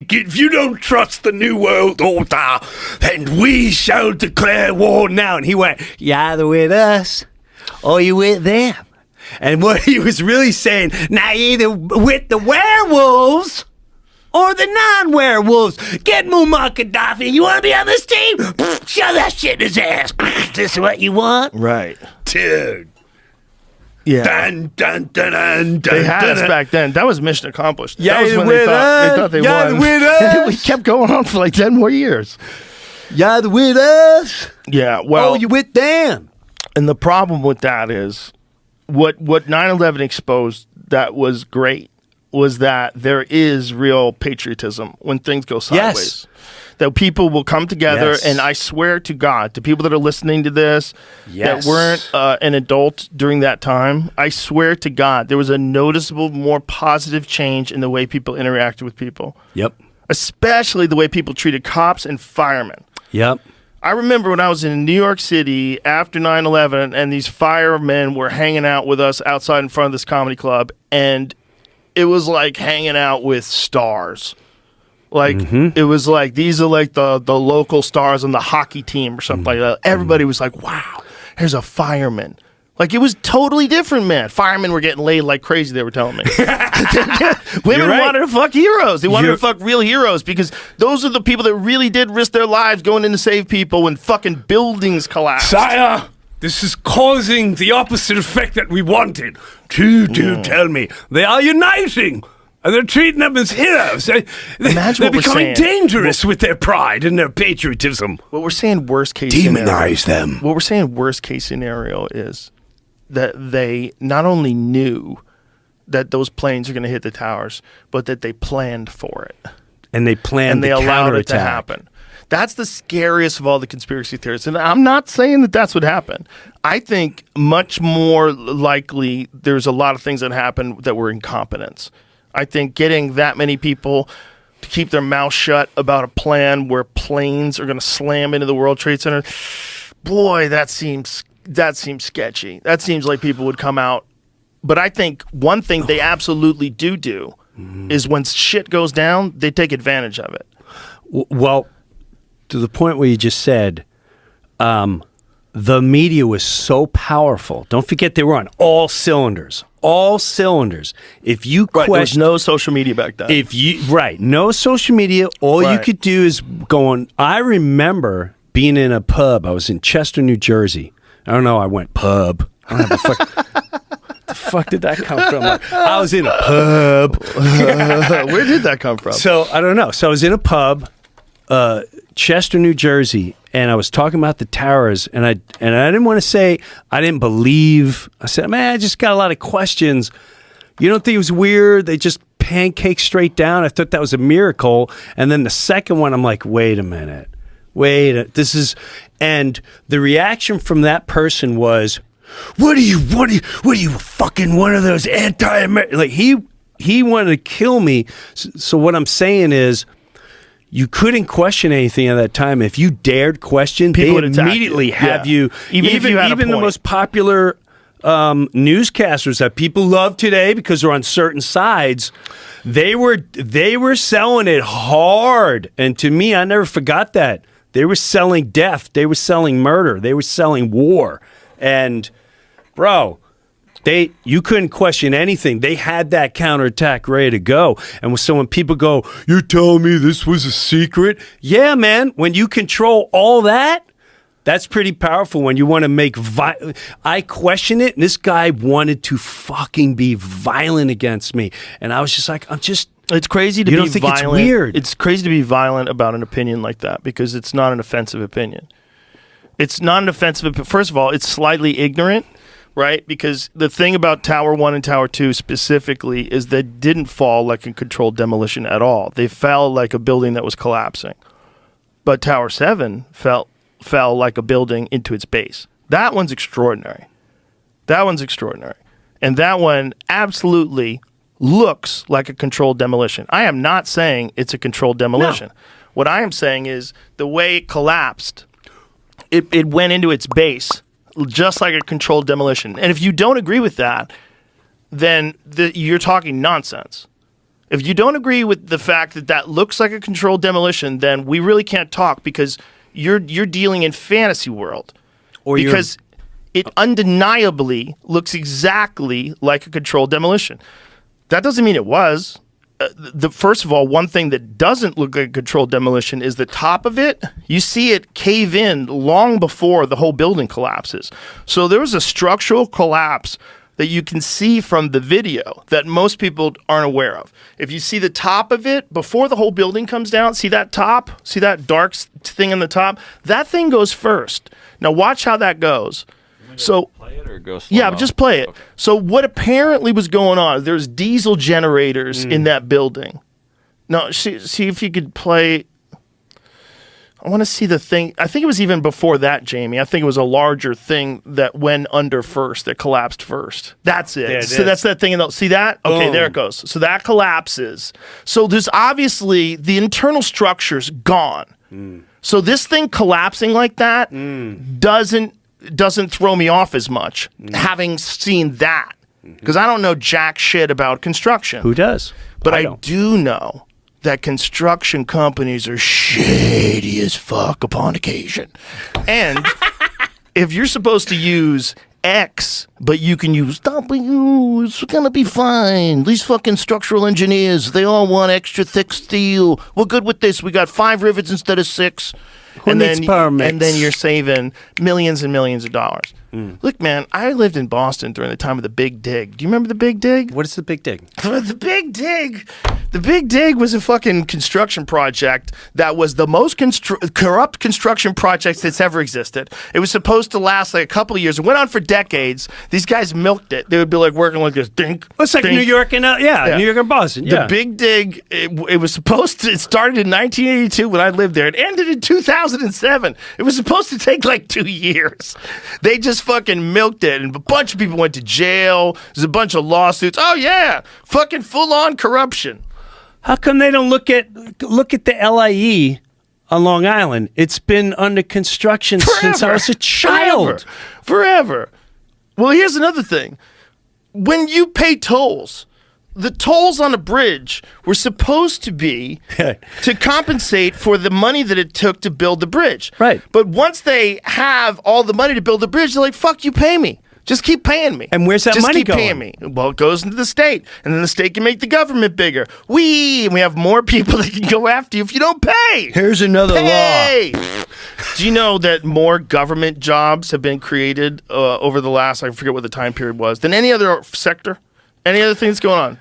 If you don't trust the New World Order, then we shall declare war now. And he went, you either with us or you with them. And what he was really saying, now either with the werewolves or the non-werewolves. Get Muammar Gaddafi. You want to be on this team? Shove that shit in his ass. This is what you want? Right. Dude. Yeah. Dun, dun, dun, dun, dun, They had dun, us dun. back then. That was mission accomplished. Yeah, that was when they thought they won. with And we us. kept going on for like 10 more years. You either with us Yeah, well, or you with them. and the problem with that is what 9/11 exposed that was great was that there is real patriotism when things go sideways. That people will come together, Yes. and I swear to God, to people that are listening to this, Yes. that weren't an adult during that time, I swear to God, there was a noticeable, more positive change in the way people interacted with people, Yep. especially the way people treated cops and firemen. Yep. I remember when I was in New York City after 9/11, and these firemen were hanging out with us outside in front of this comedy club, and it was like hanging out with stars. Like, it was like, these are like the local stars on the hockey team or something like that. Everybody was like, wow, here's a fireman. Like, it was totally different, man. Firemen were getting laid like crazy, they were telling me. Women right. wanted to fuck heroes. They wanted You're- to fuck real heroes because those are the people that really did risk their lives going in to save people when fucking buildings collapsed. Sire, this is causing the opposite effect that we wanted. Do tell me. They are uniting. And they're treating them as heroes. They're Imagine what we're becoming saying. dangerous with their pride and their patriotism. What we're saying worst case Demonize scenario, them. What we're saying worst case scenario is that they not only knew that those planes are going to hit the towers, but that they planned for it. And they planned And they the allowed it to counterattack. happen. That's the scariest of all the conspiracy theories. And I'm not saying that that's what happened. I think much more likely there's a lot of things that happened that were incompetence. I think getting that many people to keep their mouth shut about a plan where planes are going to slam into the World Trade Center, boy, that seems sketchy. That seems like people would come out. But I think one thing they absolutely do is when shit goes down, they take advantage of it. Well, to the point where you just said, the media was so powerful. Don't forget they were on all cylinders. All cylinders. If you Right, there was question, no social media back then. no social media. All you Right. could do is go on. I remember being in a pub. I was in Chester, New Jersey. I don't know. I went pub. I don't have a fuck. The fuck did that come from? I was in a pub. Where did that come from? So I don't know. So I was in a pub, Chester, New Jersey, and I was talking about the towers, and I didn't want to say I didn't believe. I said, man, I just got a lot of questions. You don't think it was weird? They just pancake straight down. I thought that was a miracle. And then the second one, I'm like, wait a minute, this is, and the reaction from that person was, what are you fucking one of those anti-American? Like he wanted to kill me. So what I'm saying is, you couldn't question anything at that time. If you dared question, People would they attack immediately you. have Yeah. you. Even if you had a the point. most popular newscasters that people love today because they're on certain sides, they were selling it hard. And to me, I never forgot that. They were selling death. They were selling murder. They were selling war. And, bro, you couldn't question anything. They had that counterattack ready to go. And so when people go, you're telling me this was a secret? Yeah, man. When you control all that, that's pretty powerful when you want to make I question it, and this guy wanted to fucking be violent against me. And I was just like, It's crazy to You be don't think violent. it's weird? It's crazy to be violent about an opinion like that because it's not an offensive opinion. It's not an offensive. First of all, it's slightly ignorant, right? Because the thing about Tower 1 and Tower 2 specifically is they didn't fall like a controlled demolition at all. They fell like a building that was collapsing. But Tower 7 fell like a building into its base. That one's extraordinary. And that one absolutely looks like a controlled demolition. I am not saying it's a controlled demolition. No. What I am saying is the way it collapsed, it went into its base just like a controlled demolition. And if you don't agree with that, then you're talking nonsense. If you don't agree with the fact that that looks like a controlled demolition, then we really can't talk because you're dealing in fantasy world. Or because it undeniably looks exactly like a controlled demolition. That doesn't mean it was. First of all, one thing that doesn't look like a controlled demolition is the top of it. You see it cave in long before the whole building collapses. So there was a structural collapse that you can see from the video that most people aren't aware of. If you see the top of it before the whole building comes down, see that top? See that dark thing in the top? That thing goes first. Now watch how that goes. So play it or go slow yeah, mo? just play it. Okay. So what apparently was going on? There's diesel generators in that building. Now see if you could play. I want to see the thing. I think it was even before that, Jamie. I think it was a larger thing that went under first, that collapsed first. That's it. There it So is. that's that thing. See that? Okay, Boom. there it goes. So that collapses. So there's obviously the internal structure's gone. So this thing collapsing like that doesn't throw me off as much, having seen that. Because I don't know jack shit about construction. Who does? But I don't. do know that construction companies are shady as fuck upon occasion. And if you're supposed to use X, but you can use W, it's gonna be fine. These fucking structural engineers, they all want extra thick steel. We're good with this. We got 5 rivets instead of 6. Who needs permits? And then you're saving millions and millions of dollars. Look, man, I lived in Boston during the time of the Big Dig. Do you remember the Big Dig? What is the big dig? The Big Dig was a fucking construction project that was the most corrupt construction project that's ever existed. It was supposed to last like a couple of years. It went on for decades. These guys milked it. They would be like working like this. Dink. It's like dink. New York and New York and Boston. The Yeah. Big Dig, it was supposed to, it started in 1982 when I lived there. It ended in 2007. It was supposed to take like 2 years. They just fucking milked it, and a bunch of people went to jail. There's a bunch of lawsuits. Oh yeah, fucking full-on corruption. How come they don't look at the LIE on Long Island? It's been under construction since I was a child. Forever. Well, here's another thing. When you pay tolls, the tolls on a bridge were supposed to be to compensate for the money that it took to build the bridge. Right. But once they have all the money to build the bridge, they're like, fuck, you pay me. Just keep paying me. And where's that Just money keep paying going? me. Well, it goes into the state, and then the state can make the government bigger. And we have more people that can go after you if you don't pay. Here's another law. Hey! Do you know that more government jobs have been created over the last, I forget what the time period was, than any other sector? Any other things going on?